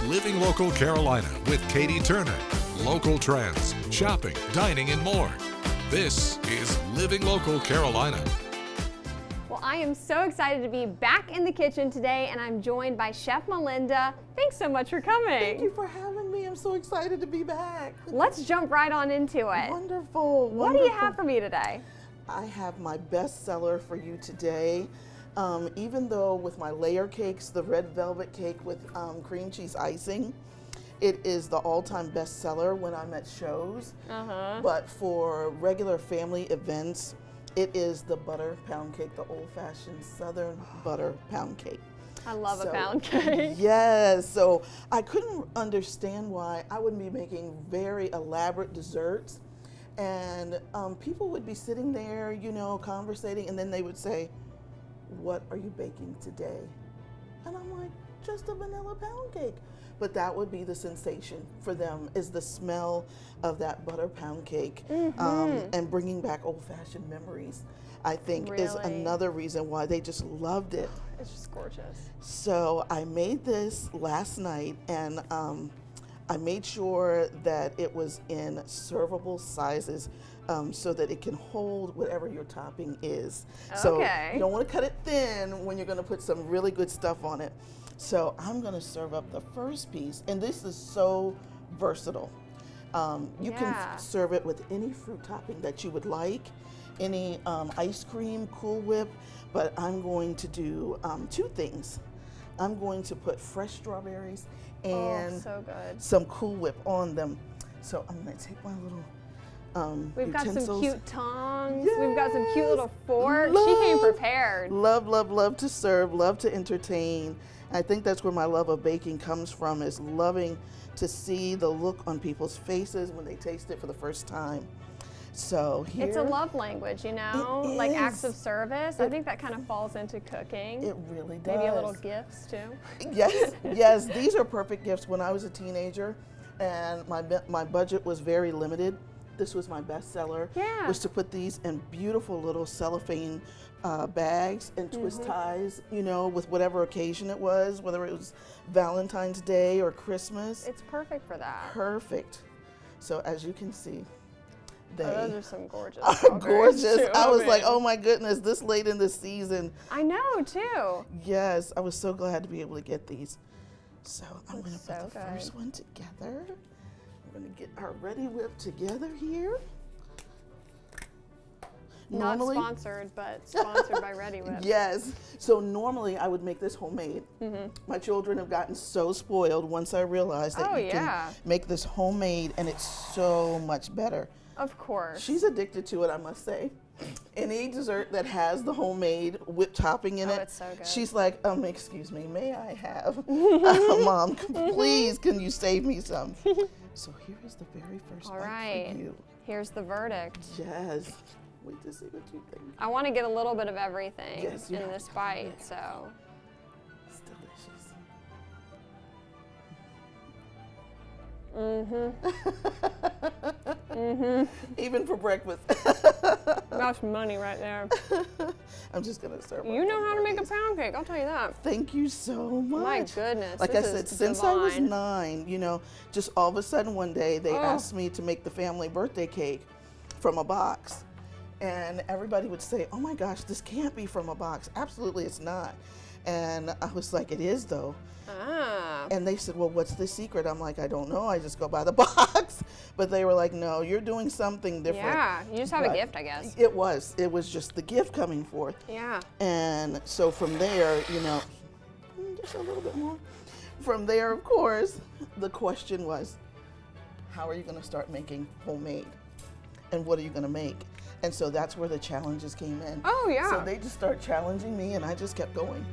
Living Local Carolina with Katie Turner. Local trends, shopping, dining, and more. This is Living Local Carolina. Well, I am so excited to be back in the kitchen today, and I'm joined by Chef Melinda. Thanks so much for coming. Thank you for having me. I'm so excited to be back. Let's jump right on into it. Wonderful. What do you have for me today? I have my best seller for you today. Even though with my layer cakes, the red velvet cake with cream cheese icing, it is the all-time best seller when I'm at shows. But for regular family events, it is the butter pound cake, the old-fashioned Southern butter pound cake. I love a pound cake. Yes, so I couldn't understand why I wouldn't be making very elaborate desserts, and people would be sitting there, you know, conversating, and then they would say, "What are you baking today?" And I'm like, "Just a vanilla pound cake." But that would be the sensation for them, is the smell of that butter pound cake, and bringing back old-fashioned memories, I think, is another reason why they just loved it. It's just gorgeous. So I made this last night, and I made sure that it was in servable sizes, so that it can hold whatever your topping is. So you don't want to cut it thin when you're going to put some really good stuff on it. So I'm going to serve up the first piece, and this is so versatile. You can serve it with any fruit topping that you would like, any ice cream, Cool Whip, but I'm going to do two things. I'm going to put fresh strawberries and some Cool Whip on them. So I'm going to take my little We've got utensils. some cute tongs. Yes. We've got some cute little forks. She came prepared. Love, love, love to serve, love to entertain. I think that's where my love of baking comes from, is loving to see the look on people's faces when they taste it for the first time. So here, it's a love language, you know, like acts of service. I think that kind of falls into cooking. It really does. Maybe a little gifts too. Yes, yes, these are perfect gifts. When I was a teenager and my budget was very limited, this was my best seller, was to put these in beautiful little cellophane bags and twist ties, you know, with whatever occasion it was, whether it was Valentine's Day or Christmas. It's perfect for that. Perfect. So as you can see, those are some gorgeous. Gorgeous. I was like, oh my goodness, this late in the season. I know too. Yes, I was so glad to be able to get these. So I'm going to put the good. first one together. We're going to get our Ready Whip together here. Not sponsored, but sponsored by Ready Whip. Yes. So normally I would make this homemade. My children have gotten so spoiled once I realized that you can make this homemade, and it's so much better. Of course. She's addicted to it, I must say. Any dessert that has the homemade whipped topping in it, it's so good. She's like, excuse me, may I have? Mom, please, can you save me some? So here is the very first bite for you. Here's the verdict. Yes. Wait to see what you think. I want to get a little bit of everything in have this bite, so. It's delicious. Even for breakfast. That's money right there. I'm just going to serve You know how to make a pound cake, I'll tell you that. Thank you so much. My goodness. Like I said, since I was 9, you know, just all of a sudden one day they asked me to make the family birthday cake from a box. And everybody would say, oh my gosh, this can't be from a box. Absolutely, it's not. And I was like, it is though. And they said, well, what's the secret? I'm like, I don't know. I just go by the box. But they were like, no, you're doing something different. Yeah, you just have a gift, I guess. It was just the gift coming forth. Yeah. And so from there, you know, just a little bit more. From there, of course, the question was, how are you going to start making homemade? And what are you going to make? And so that's where the challenges came in. Oh, yeah. So they just start challenging me, and I just kept going.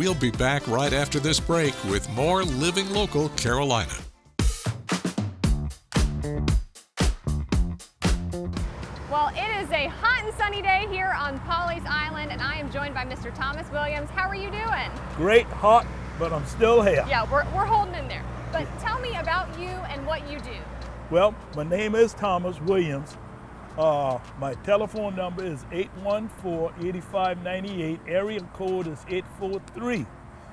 We'll be back right after this break with more Living Local Carolina. Well, it is a hot and sunny day here on Pawleys Island, and I am joined by Mr. Thomas Williams. How are you doing? Great, hot, but I'm still here. Yeah, we're holding in there. But tell me about you and what you do. Well, my name is Thomas Williams. My telephone number is 814-8598. Area code is 843.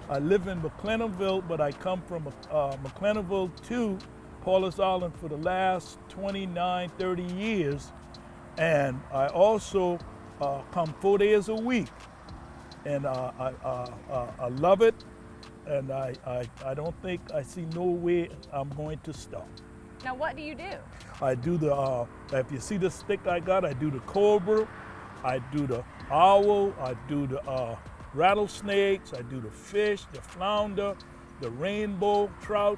I live in McClennanville, but I come from McClennanville to Pawleys Island for the last 29, 30 years. And I also come 4 days a week. And I love it. And I don't think I see no way I'm going to stop. Now, what do you do? I do the, if you see the stick I got, I do the cobra, I do the owl, I do the rattlesnakes, I do the fish, the flounder, the rainbow trout,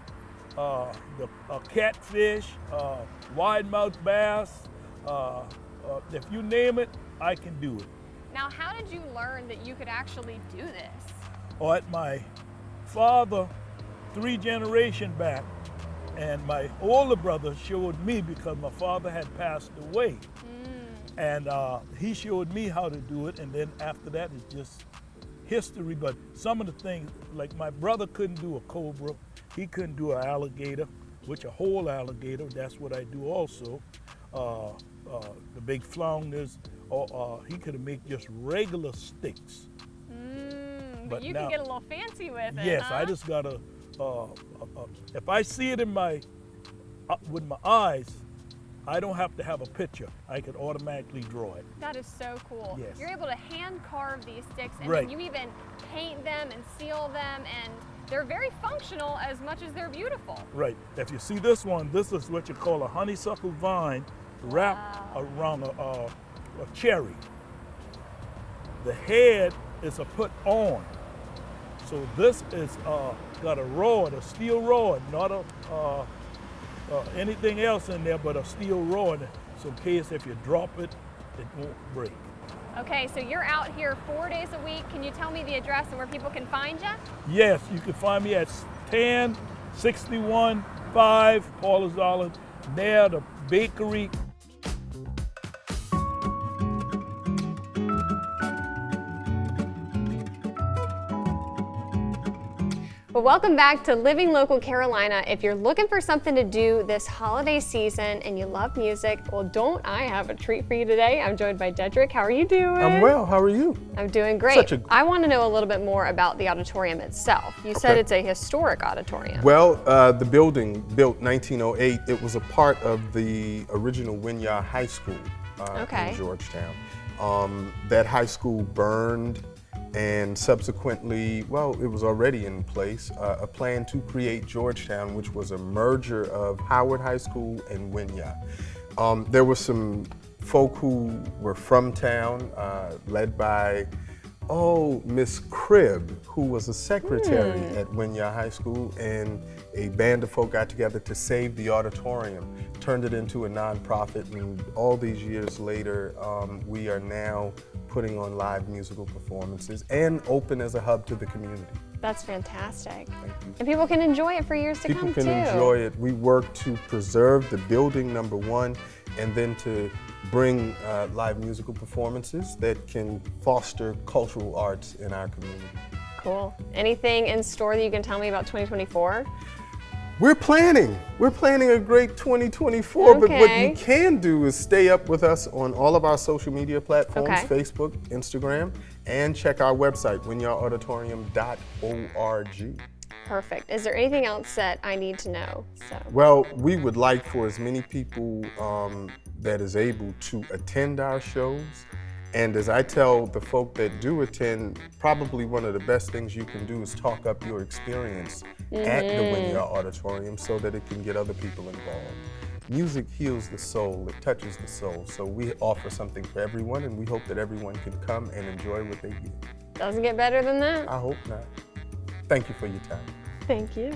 the catfish, wide-mouthed bass. If you name it, I can do it. Now, how did you learn that you could actually do this? Or at my father, 3 generations back, and my older brother showed me because my father had passed away. And he showed me how to do it, and then after that it's just history. But some of the things, like my brother couldn't do a cobra, he couldn't do an alligator, which a whole alligator, that's what I do also. The big flounders, or he could have made just regular sticks. But you can get a little fancy with it. Yes, huh? I just gotta, if I see it in with my eyes, I don't have to have a picture. I could automatically draw it. That is so cool. Yes. You're able to hand carve these sticks, and Right. then you even paint them and seal them, and they're very functional as much as they're beautiful. Right. If you see this one, this is what you call a honeysuckle vine wrapped around a cherry. The head is a put on. So this is got a rod, a steel rod, not anything else in there but a steel rod. So in case if you drop it, it won't break. Okay, so you're out here 4 days a week. Can you tell me the address and where people can find you? Yes, you can find me at 1061 5 Pawleys Island, near the bakery. Well, welcome back to Living Local Carolina. If you're looking for something to do this holiday season and you love music, well, don't I have a treat for you today? I'm joined by Dedrick. How are you doing? I'm well. How are you? I'm doing great. I want to know a little bit more about the auditorium itself. You said it's a historic auditorium. Well, the building, built 1908, it was a part of the original Wynyard High School in Georgetown. That high school burned, and subsequently, well, it was already in place, a plan to create Georgetown, which was a merger of Howard High School and Wynyard. There were some folk who were from town, led by, Miss Cribb, who was a secretary at Wynyard High School, and a band of folk got together to save the auditorium, turned it into a nonprofit, and all these years later, we are now putting on live musical performances and open as a hub to the community. That's fantastic. Thank you. And people can enjoy it for years to come, People can enjoy it. We work to preserve the building, number one, and then to bring live musical performances that can foster cultural arts in our community. Cool. Anything in store that you can tell me about 2024? We're planning a great 2024, but what Okay. you can do is stay up with us on all of our social media platforms, Okay. Facebook, Instagram, and check our website, wynyardauditorium.org. Perfect. Is there anything else that I need to know? Well, we would like for as many people that is able to attend our shows. And as I tell the folk that do attend, probably one of the best things you can do is talk up your experience at the Wynyard Auditorium so that it can get other people involved. Music heals the soul, it touches the soul. So we offer something for everyone, and we hope that everyone can come and enjoy what they get. Doesn't get better than that? I hope not. Thank you for your time. Thank you.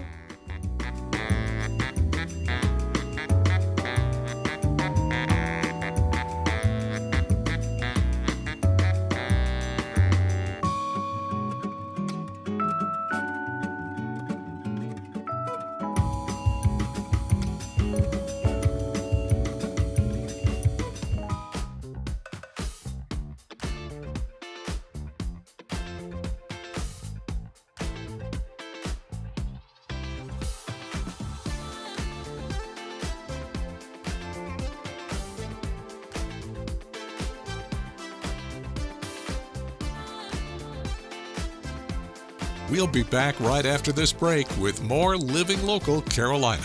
We'll be back right after this break with more Living Local Carolina.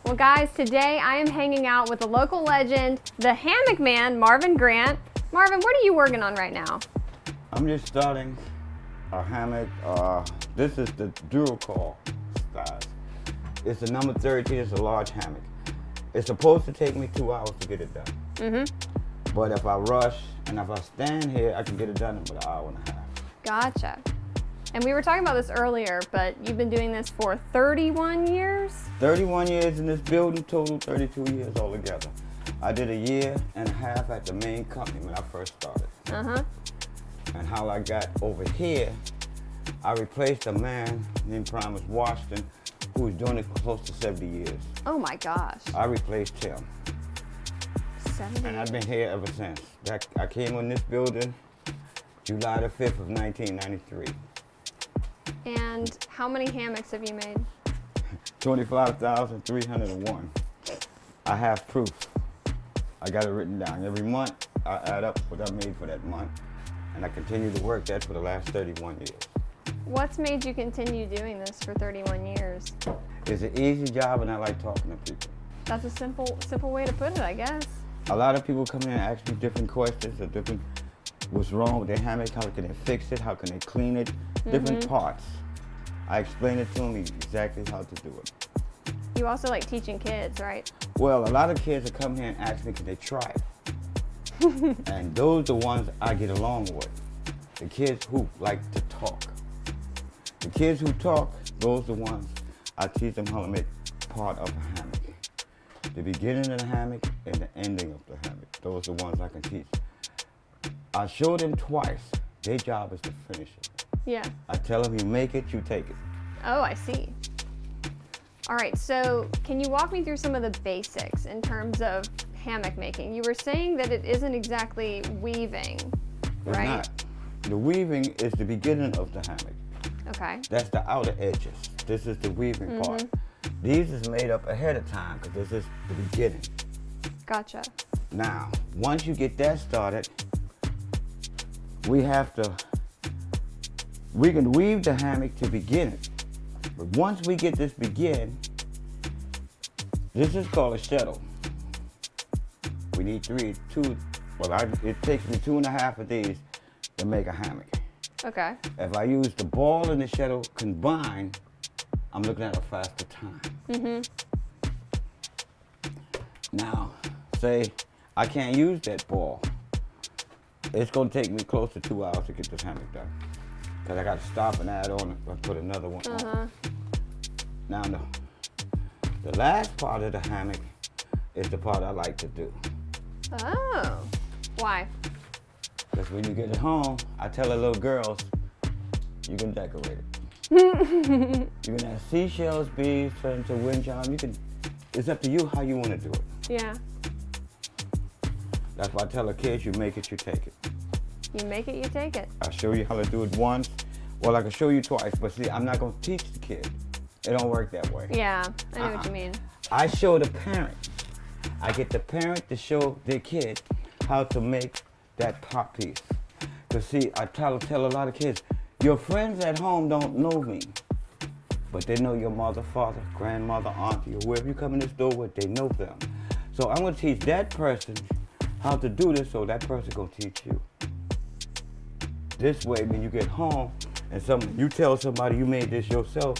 Well, guys, today I am hanging out with a local legend, the hammock man, Marvin Grant. Marvin, what are you working on right now? I'm just starting a hammock. This is the Duracall size. It's the number 13. It's a large hammock. It's supposed to take me 2 hours to get it done. But if I rush and if I stand here, I can get it done in about an hour and a half. Gotcha. And we were talking about this earlier, but you've been doing this for 31 years? 31 years in this building, total 32 years altogether. I did a year and a half at the main company when I first started. And how I got over here, I replaced a man named Primus Washington, who was doing it close to 70 years. Oh my gosh. I replaced him. 70. And I've been here ever since. I came in this building July the 5th of 1993. And how many hammocks have you made? 25,301. I have proof. I got it written down. Every month, I add up what I made for that month. And I continue to work that for the last 31 years. What's made you continue doing this for 31 years? It's an easy job and I like talking to people. That's a simple way to put it, I guess. A lot of people come in and ask me different questions or different, what's wrong with their hammock, how can they fix it, how can they clean it, different parts. I explain it to them exactly how to do it. You also like teaching kids, right? Well, a lot of kids that come here and ask me, can they try it? And those are the ones I get along with. The kids who like to talk. The kids who talk, those are the ones I teach them how to make part of a hammock. The beginning of the hammock and the ending of the hammock. Those are the ones I can teach. I show them twice. Their job is to finish it. Yeah. I tell them, you make it, you take it. Oh, I see. All right, so can you walk me through some of the basics in terms of hammock making? You were saying that it isn't exactly weaving, It's right? not. The weaving is the beginning of the hammock. Okay. That's the outer edges. This is the weaving part. These is made up ahead of time because this is the beginning. Gotcha. Now, once you get that started, we can weave the hammock to begin it. But once we get this begin, this is called a shuttle. We need it takes me 2.5 of these to make a hammock. Okay. If I use the ball and the shuttle combined, I'm looking at a faster time. Now, say I can't use that ball. It's gonna take me close to 2 hours to get this hammock done. Because I got to stop and add on and put another one on. Now, the last part of the hammock is the part I like to do. Oh. Why? Because when you get it home, I tell the little girls, you can decorate it. You can have seashells, beads, turn into wind chime. It's up to you how you want to do it. Yeah. That's why I tell the kids, you make it, you take it. You make it, you take it. I show you how to do it once. Well, I can show you twice, but see, I'm not going to teach the kid. It don't work that way. Yeah, I know what you mean. I show the parent. I get the parent to show their kid how to make that top piece. Because see, I tell a lot of kids, your friends at home don't know me, but they know your mother, father, grandmother, auntie, or whoever you come in this door with, they know them. So I'm going to teach that person how to do this, so that person going to teach you. This way, when you get home and you tell somebody you made this yourself,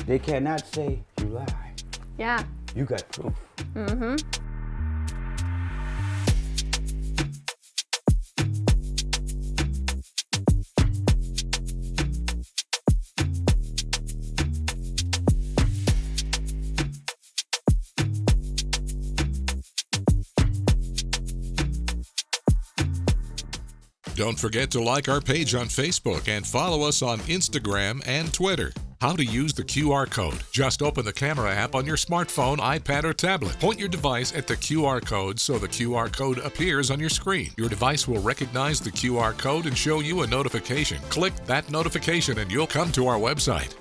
they cannot say you lie. Yeah. You got proof. Don't forget to like our page on Facebook and follow us on Instagram and Twitter. How to use the QR code. Just open the camera app on your smartphone, iPad, or tablet. Point your device at the QR code so the QR code appears on your screen. Your device will recognize the QR code and show you a notification. Click that notification and you'll come to our website.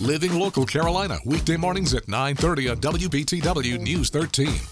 Living Local Carolina, weekday mornings at 9:30 on WBTW News 13.